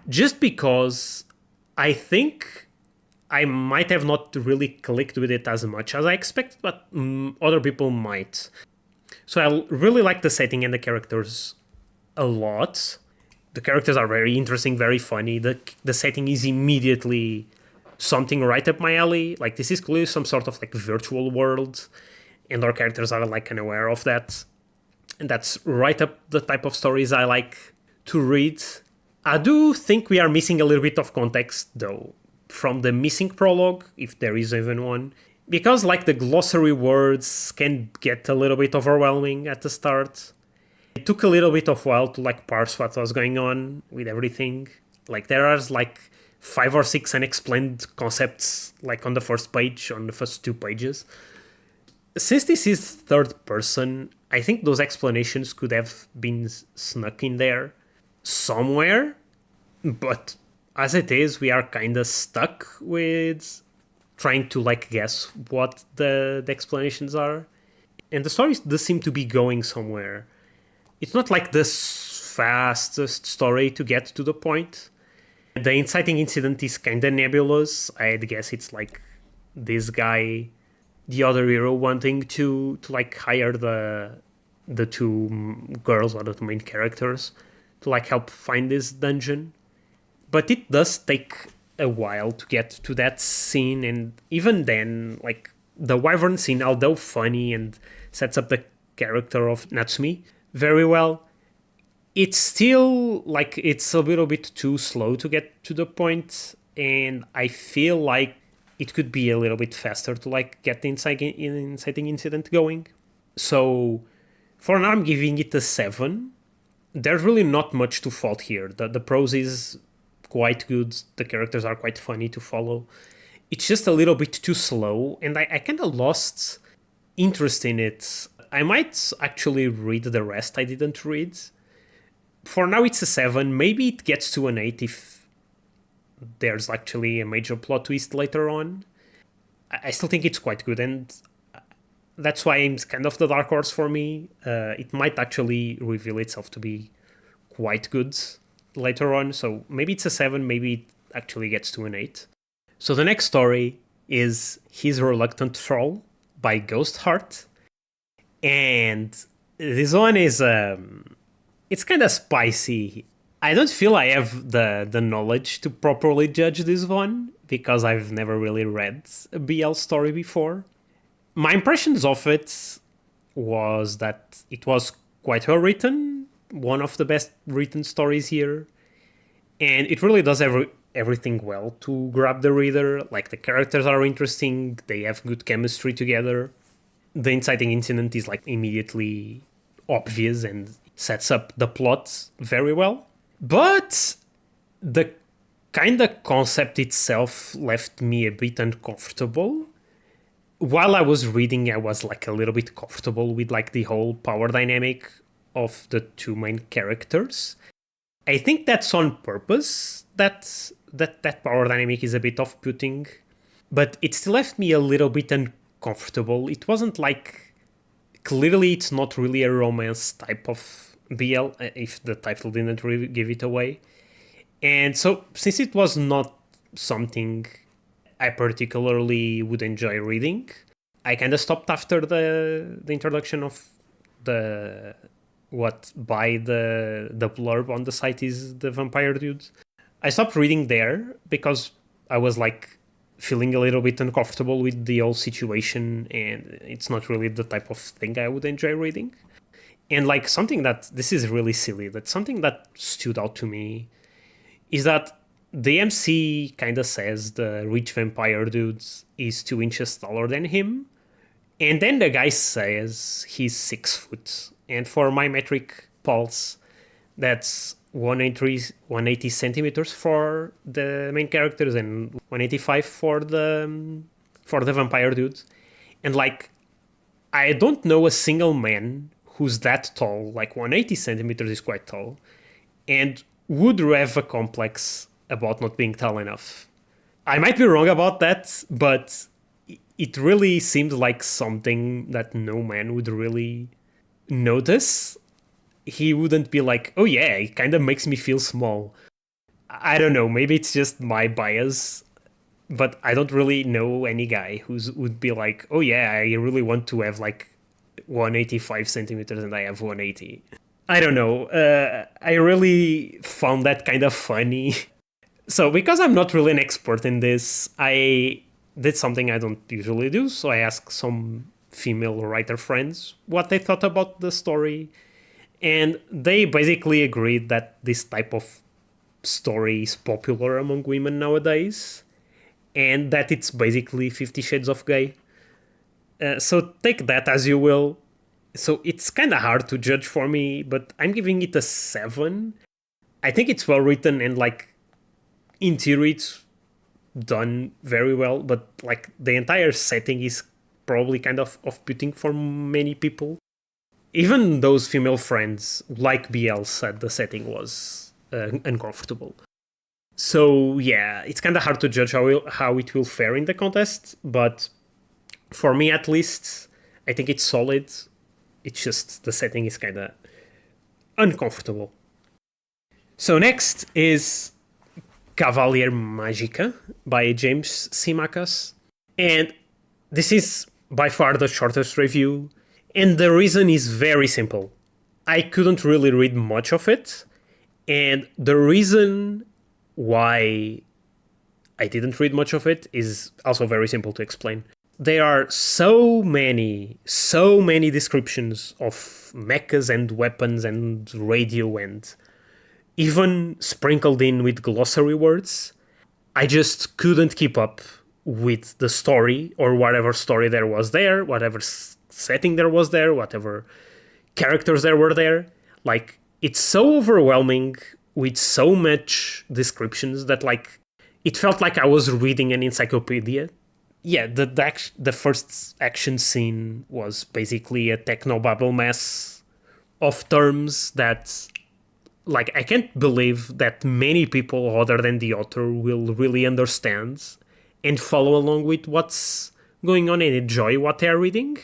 Speaker 1: just because I think I might have not really clicked with it as much as I expected, but other people might. So I really like the setting and the characters a lot. The characters are very interesting, very funny. The setting is immediately something right up my alley. Like, this is clearly some sort of like virtual world, and our characters are like unaware of that. And that's right up the type of stories I like to read. I do think we are missing a little bit of context, though, from the missing prologue, if there is even one. Because, like, the glossary words can get a little bit overwhelming at the start. It took a little bit of while to, like, parse what was going on with everything. Like, there are, like, 5 or 6 unexplained concepts, like, on the first page, on the first 2 pages. Since this is third person, I think those explanations could have been snuck in there somewhere, but as it is, we are kind of stuck with trying to like guess what the explanations are, and the stories does seem to be going somewhere. It's not like the fastest story to get to the point. The inciting incident is kind of nebulous. I'd guess it's like this guy, the other hero, wanting to like hire the 2 girls, or the 2 main characters, to like help find this dungeon. But it does take a while to get to that scene, and even then, like, the wyvern scene, although funny and sets up the character of Natsume very well, it's still like it's a little bit too slow to get to the point, and I feel like it could be a little bit faster to like get the inciting incident going. So for now, I'm giving it a 7. There's really not much to fault here. The prose is quite good. The characters are quite funny to follow. It's just a little bit too slow, and I kind of lost interest in it. I might actually read the rest I didn't read. For now, it's a 7. Maybe it gets to an 8 if there's actually a major plot twist later on. I still think it's quite good, and that's why it's kind of the dark horse for me. It might actually reveal itself to be quite good later on, so maybe it's a 7, maybe it actually gets to an 8. So the next story is His Reluctant Thrall by Ghostheart, and this one is it's kind of spicy. I don't feel I have the knowledge to properly judge this one because I've never really read a BL story before. My impressions of it was that it was quite well written, one of the best written stories here, and it really does everything well to grab the reader. Like, the characters are interesting, they have good chemistry together, the inciting incident is like immediately obvious and sets up the plot very well. But the kind of concept itself left me a bit uncomfortable. While I was reading, I was like a little bit comfortable with like the whole power dynamic of the two main characters. I think that's on purpose, that power dynamic is a bit off-putting, but it still left me a little bit uncomfortable. It wasn't like, clearly it's not really a romance type of BL, if the title didn't really give it away. And so, since it was not something I particularly would enjoy reading, I kind of stopped after the introduction of the blurb on the site is the vampire dude. I stopped reading there because I was like feeling a little bit uncomfortable with the whole situation, and it's not really the type of thing I would enjoy reading. And like, this is really silly, but something that stood out to me is that the MC kind of says the rich vampire dude is 2 inches taller than him, and then the guy says he's 6 foot. And for my metric pulse, that's 180 centimeters for the main characters and 185 for the vampire dude. And like, I don't know a single man who's that tall. Like, 180 centimeters is quite tall, and would have a complex about not being tall enough. I might be wrong about that, but it really seemed like something that no man would really notice. He wouldn't be like, oh yeah, it kind of makes me feel small. I don't know, maybe it's just my bias, but I don't really know any guy would be like, oh yeah, I really want to have like 185 centimeters and I have 180. I don't know, I really found that kind of funny. So because I'm not really an expert in this, I did something I don't usually do, so I asked some female writer friends what they thought about the story, and they basically agreed that this type of story is popular among women nowadays, and that it's basically 50 Shades of Gay. So take that as you will. So it's kind of hard to judge for me, but I'm giving it a 7. I think it's well written, and like, in theory it's done very well, but like, the entire setting is probably kind of off-putting for many people. Even those female friends, like BL, said the setting was uncomfortable. So yeah, it's kind of hard to judge how it will fare in the contest, but for me at least, I think it's solid. It's just the setting is kind of uncomfortable. So next is Cavalier Magica by James C. Macas, and this is by far the shortest review, and the reason is very simple. I couldn't really read much of it, and the reason why I didn't read much of it is also very simple to explain. There are so many descriptions of mechas and weapons and radio, and even sprinkled in with glossary words. I just couldn't keep up with the story, or whatever story there was there, whatever setting there was there, whatever characters there were there. Like, it's so overwhelming with so much descriptions that, like, it felt like I was reading an encyclopedia. Yeah, the first action scene was basically a technobabble mess of terms that, like, I can't believe that many people other than the author will really understand and follow along with what's going on and enjoy what they're reading.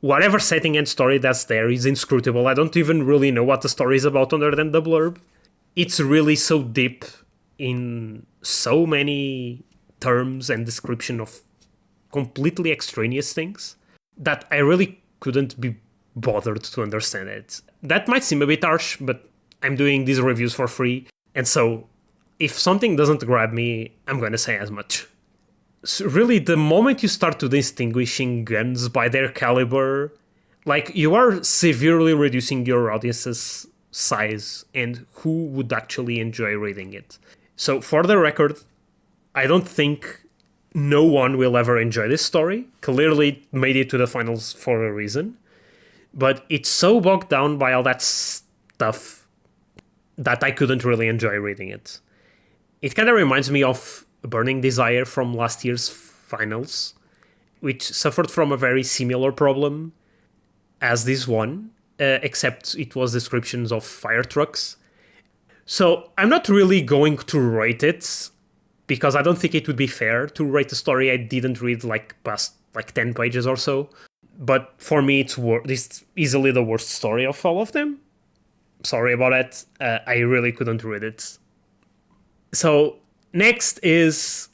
Speaker 1: Whatever setting and story that's there is inscrutable. I don't even really know what the story is about other than the blurb. It's really so deep in so many terms and description of completely extraneous things that I really couldn't be bothered to understand it. That might seem a bit harsh, but I'm doing these reviews for free, and so if something doesn't grab me, I'm gonna say as much. So really, the moment you start to distinguishing guns by their caliber, like, you are severely reducing your audience's size and who would actually enjoy reading it. So for the record, I don't think no one will ever enjoy this story. Clearly it made it to the finals for a reason, but it's so bogged down by all that stuff that I couldn't really enjoy reading it. It kind of reminds me of Burning Desire from last year's finals, which suffered from a very similar problem as this one, except it was descriptions of fire trucks. So I'm not really going to rate it, because I don't think it would be fair to rate a story I didn't read past 10 pages or so. But for me, it's easily the worst story of all of them. Sorry about it. I really couldn't read it. So next is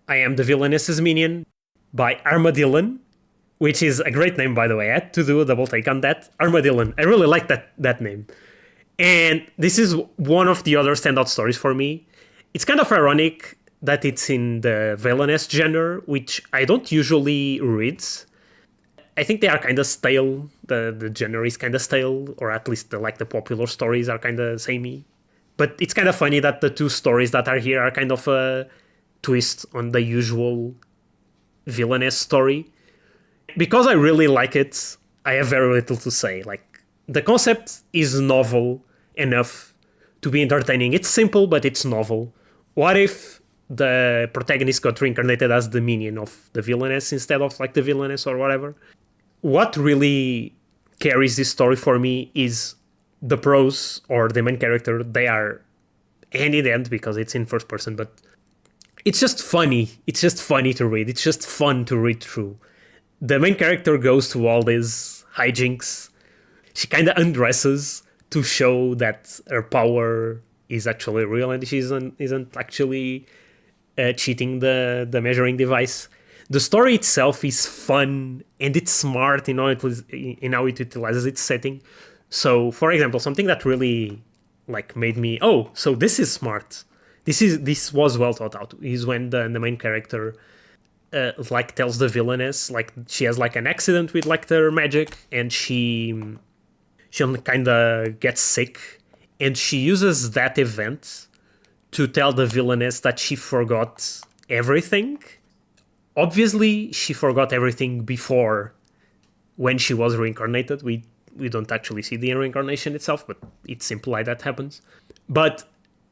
Speaker 1: I Am the Villainess's Minion by 𝗪𝗲𝗪𝗀, which is a great name, by the way. I had to do a double take on that. 𝗪𝗲𝗪𝗀. I really like that name. And this is one of the other standout stories for me. It's kind of ironic that it's in the villainess genre, which I don't usually read. I think they are kind of stale. The genre is kind of stale, or at least the popular stories are kind of samey. But it's kind of funny that the two stories that are here are kind of a twist on the usual villainess story. Because I really like it, I have very little to say. Like, the concept is novel enough to be entertaining. It's simple, but it's novel. What if the protagonist got reincarnated as the minion of the villainess instead of the villainess or whatever? What really carries this story for me is the prose, or the main character. They are hand in hand because it's in first person, but it's just funny. It's just funny to read. It's just fun to read through. The main character goes to all these hijinks. She kind of undresses to show that her power is actually real and she isn't actually cheating the measuring device. The story itself is fun and it's smart in how it utilizes its setting. So, for example, something that really made me, oh, so this is smart. This was well thought out. Is when the main character tells the villainess she has an accident with her magic, and she kind of gets sick, and she uses that event to tell the villainess that she forgot everything. Obviously, she forgot everything before when she was reincarnated. We don't actually see the reincarnation itself, but it's implied that happens. But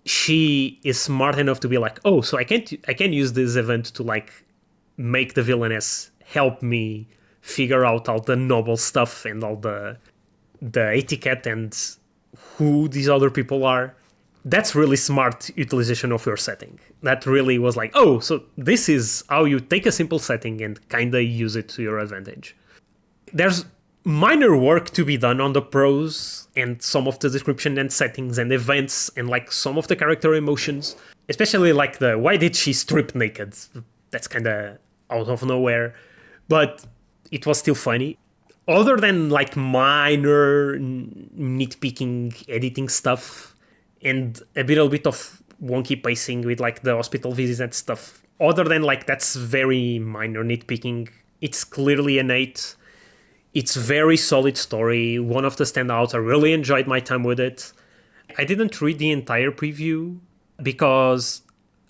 Speaker 1: she is smart enough to be oh, so I can use this event to make the villainess help me figure out all the noble stuff and all the etiquette and who these other people are. That's really smart utilization of your setting. That really was oh, so this is how you take a simple setting and kind of use it to your advantage. There's minor work to be done on the prose and some of the description and settings and events and some of the character emotions, especially the why did she strip naked? That's kind of out of nowhere, but it was still funny. Other than minor nitpicking editing stuff and a little bit of wonky pacing with the hospital visits and stuff, other than that's very minor nitpicking, it's clearly an 8. It's very solid story. One of the standouts. I really enjoyed my time with it. I didn't read the entire preview because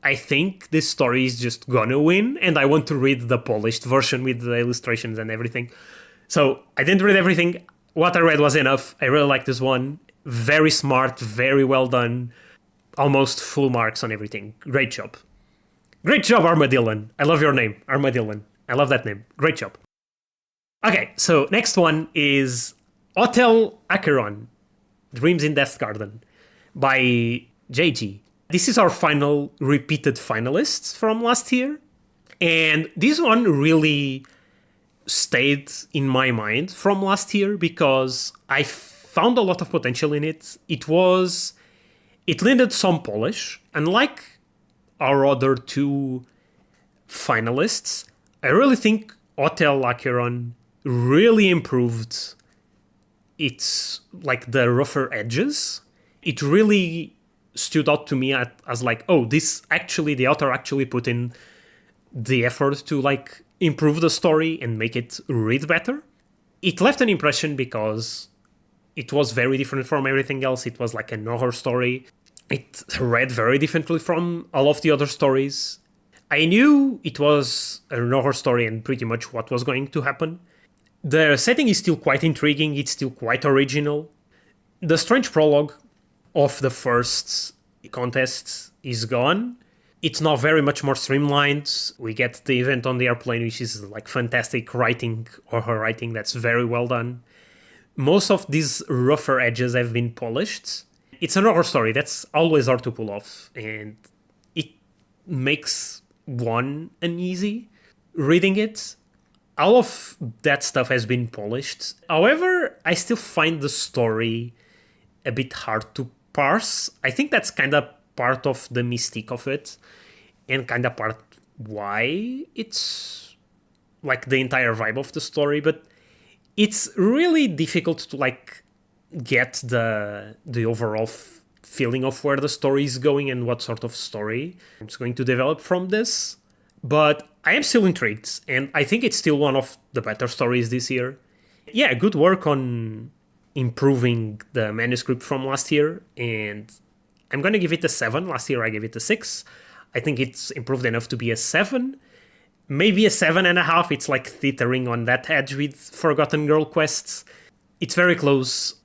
Speaker 1: I think this story is just gonna win, and I want to read the polished version with the illustrations and everything. So I didn't read everything. What I read was enough. I really like this one. Very smart, very well done. Almost full marks on everything. Great job. Great job, 𝗪𝗲𝗻. I love your name, 𝗪𝗲𝗻. I love that name. Great job. Okay, so next one is Hotel Acheron, Dreams in Death Garden by JG. This is our final repeated finalists from last year. And this one really stayed in my mind from last year because I found a lot of potential in it. It needed some polish. Unlike our other two finalists, I really think Hotel Acheron really improved its, like, the rougher edges. It really stood out to me as like, oh, this actually, the author actually put in the effort to like improve the story and make it read better. It left an impression because it was very different from everything else. It was like an horror story. It read very differently from all of the other stories. I knew it was an horror story and pretty much what was going to happen. The setting is still quite intriguing. It's still quite original. The strange prologue of the first contest is gone. It's now very much more streamlined. We get the event on the airplane, which is like fantastic writing, or her writing that's very well done. Most of these rougher edges have been polished. It's an horror story that's always hard to pull off, and it makes one uneasy reading it. All of that stuff has been polished. However, I still find the story a bit hard to parse. I think that's kind of part of the mystique of it, and kind of part why it's like the entire vibe of the story. But it's really difficult to like get the overall feeling of where the story is going and what sort of story it's going to develop from this. But I am still intrigued, and I think it's still one of the better stories this year. Yeah, good work on improving the manuscript from last year, and I'm going to give it a 7. Last year I gave it a 6. I think it's improved enough to be a 7. Maybe a 7.5. It's like teetering on that edge with Forgotten Girl quests. It's very close.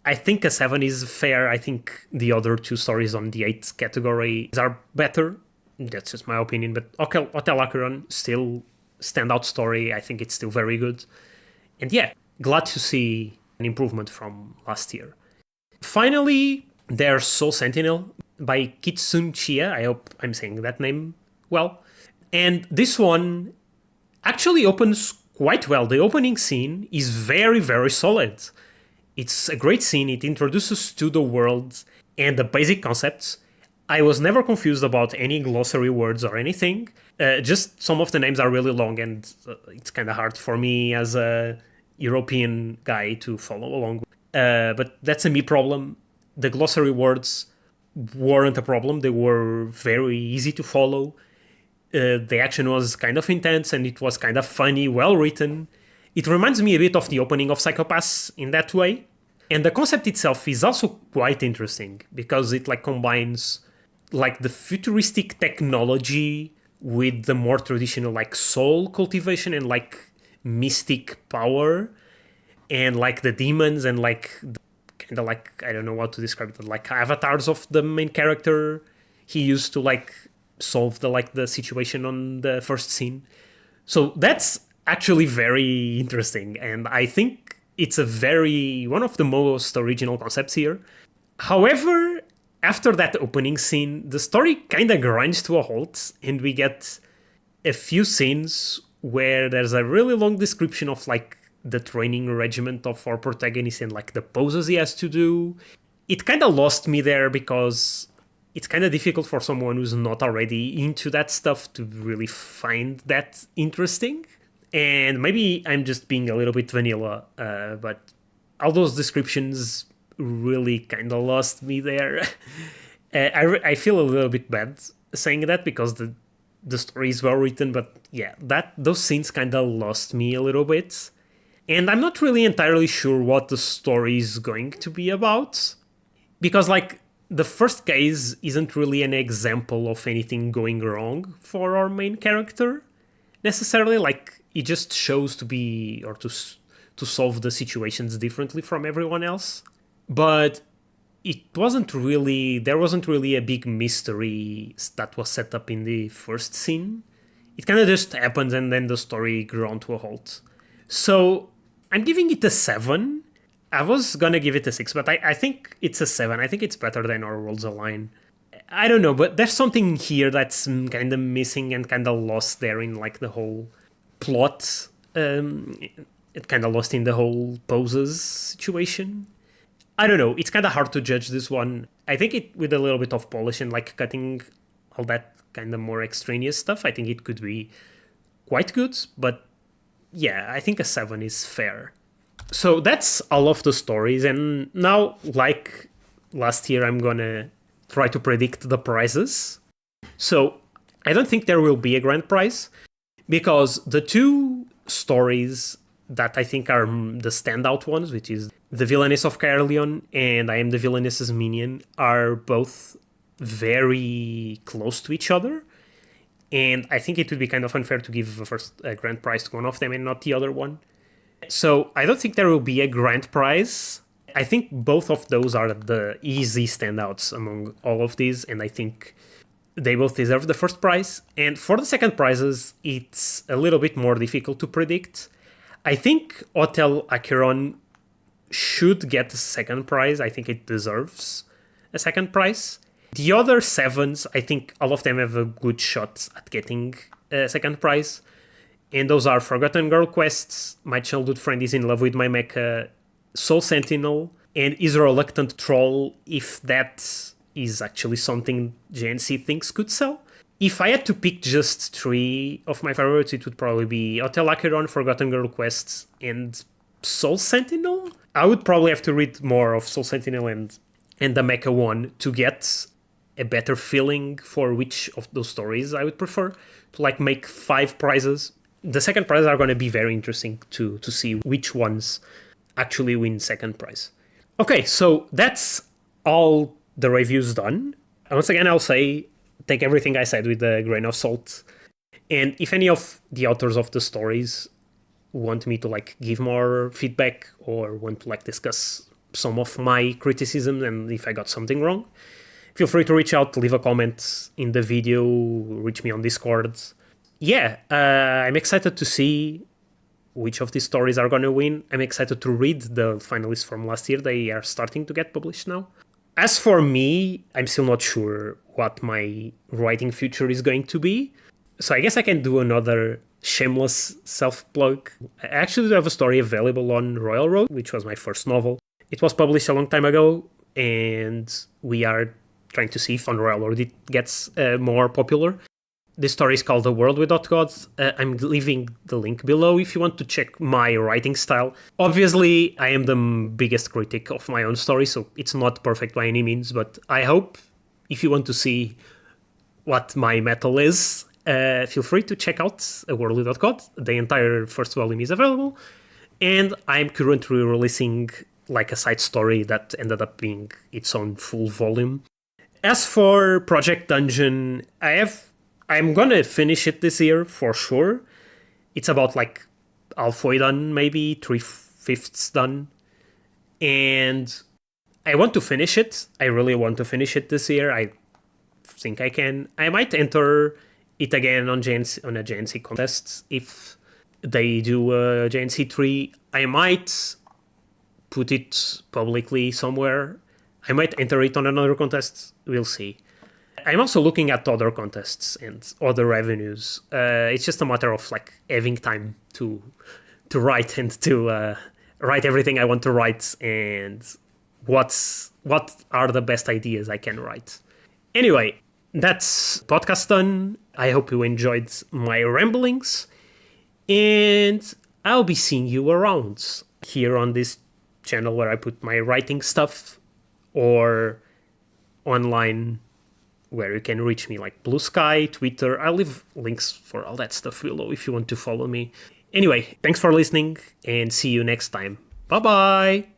Speaker 1: I think a 7 is fair. I think the other two stories on the 8 category are better. That's just my opinion. But Hotel Acheron, still standout story. I think it's still very good. And yeah, glad to see an improvement from last year. Finally, there's Soul Sentinel by Kitsune Chia. I hope I'm saying that name well. And this one actually opens quite well. The opening scene is very, very solid. It's a great scene. It introduces to the world and the basic concepts. I was never confused about any glossary words or anything. Just some of the names are really long, and it's kind of hard for me as a European guy to follow along. But that's a me problem. The glossary words weren't a problem. They were very easy to follow. The action was kind of intense, and it was kind of funny, well written. It reminds me a bit of the opening of 𝗪𝗏 in that way. And the concept itself is also quite interesting because it like combines like the futuristic technology with the more traditional like soul cultivation and like mystic power, and like the demons and like kind of like, I don't know how to describe it, like avatars of the main character he used to like solve the situation on the first scene. So that's actually very interesting, and I think it's one of the most original concepts here. However, after that opening scene, the story kind of grinds to a halt, and we get a few scenes where there's a really long description of like the training regiment of our protagonist and like the poses he has to do. It kind of lost me there because it's kind of difficult for someone who's not already into that stuff to really find that interesting. And maybe I'm just being a little bit vanilla, but all those descriptions really kind of lost me there. I feel a little bit bad saying that because the story is well written, but yeah, those scenes kind of lost me a little bit. And I'm not really entirely sure what the story is going to be about, because like the first case isn't really an example of anything going wrong for our main character, necessarily. Like, it just shows to be, or to solve the situations differently from everyone else. But there wasn't really a big mystery that was set up in the first scene. It kind of just happened, and then the story ground to a halt. So I'm giving it a 7. I was gonna give it a 6, but I think it's a 7. I think it's better than Our Worlds Align. I don't know, but there's something here that's kind of missing and kind of lost there in like the whole plot. It kind of lost in the whole poses situation. I don't know. It's kind of hard to judge this one. I think it, with a little bit of polish and like cutting all that kind of more extraneous stuff, I think it could be quite good. But yeah, I think a 7 is fair. So that's all of the stories. And now, like last year, I'm gonna try to predict the prizes. So I don't think there will be a grand prize, because the two stories that I think are the standout ones, which is the Villainess of Caerleon and I Am the Villainess's Minion, are both very close to each other. And I think it would be kind of unfair to give a grand prize to one of them and not the other one. So I don't think there will be a grand prize. I think both of those are the easy standouts among all of these, and I think they both deserve the first prize. And for the second prizes, it's a little bit more difficult to predict. I think Hotel Acheron should get the second prize. I think it deserves a second prize. The other 7s, I think all of them have a good shot at getting a second prize. And those are Forgotten Girl Quests, My Childhood Friend is in Love with My Mecha, Soul Sentinel, and Is Reluctant Thrall, if that is actually something JNC thinks could sell. If I had to pick just 3 of my favorites, it would probably be Hotel Acheron, Forgotten Girl Quests, and Soul Sentinel. I would probably have to read more of Soul Sentinel and the Mecha one to get a better feeling for which of those stories I would prefer to like make 5 prizes. The second prize are going to be very interesting to see which ones actually win second prize. Okay, so that's all the reviews done. Once again, I'll say, take everything I said with a grain of salt. And if any of the authors of the stories want me to like give more feedback or want to like discuss some of my criticism and if I got something wrong, feel free to reach out, leave a comment in the video, reach me on Discord. Yeah, I'm excited to see which of these stories are going to win. I'm excited to read the finalists from last year. They are starting to get published now. As for me, I'm still not sure what my writing future is going to be. So I guess I can do another shameless self-plug. I actually do have a story available on Royal Road, which was my first novel. It was published a long time ago, and we are trying to see if on Royal Road it gets more popular. This story is called The World Without God. I'm leaving the link below if you want to check my writing style. Obviously, I am the biggest critic of my own story, so it's not perfect by any means, but I hope if you want to see what my metal is, feel free to check out A World Without God. The entire first volume is available, and I'm currently releasing like a side story that ended up being its own full volume. As for Project Dungeon, I'm gonna finish it this year for sure. It's about like halfway done, maybe 3/5 done. And I want to finish it. I really want to finish it this year. I think I can. I might enter it again on a JNC contest. If they do a JNC 3, I might put it publicly somewhere. I might enter it on another contest. We'll see. I'm also looking at other contests and other revenues. It's just a matter of like having time to write and to write everything I want to write and what are the best ideas I can write. Anyway, that's podcast done. I hope you enjoyed my ramblings, and I'll be seeing you around here on this channel where I put my writing stuff, or online where you can reach me, like Blue Sky, Twitter. I'll leave links for all that stuff below if you want to follow me. Anyway, thanks for listening, and see you next time. Bye-bye!